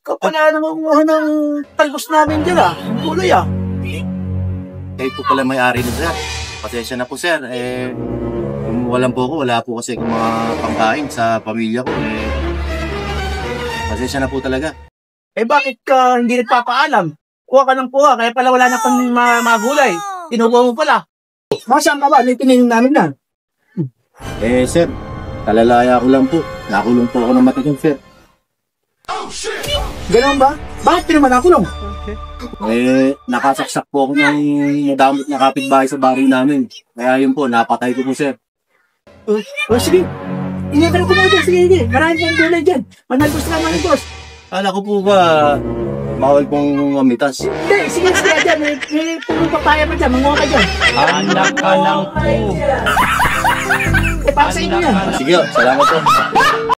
Ikaw pala nangunguha ng talbos namin dyan Gulay Kayo po pala may-ari nun, sir. Pasensya na po, sir. Kung walang po ako, wala po kasi akong mga pangkain sa pamilya ko. Pasensya na po talaga. Bakit ka hindi nagpapaalam? Kuha ka ng kuha, kaya pala wala na pang mga gulay. Tinubuha mo pala. Masaan ka ba? Ano yung tinayin namin na? Sir, talalaya ko lang po. Nakulong po ako ng matagal, sir. Ganun ba? Bakit ka naman nakulong? Nakasaksak po ako ng madamot na kapitbahay sa bahay namin. Kaya yun po, napatay ko po, sir. Sige. Ingat ka na kumuha dyan. Sige. Marami pang gulay dyan. Manalbos ka naman, boss. Kala ko po ba, bawal pong mamitas? Hindi, sige dyan. May puro papaya pa dyan. Manguha ka dyan. Anak ka lang po. Para sa inyo yan. Sige, salamat po.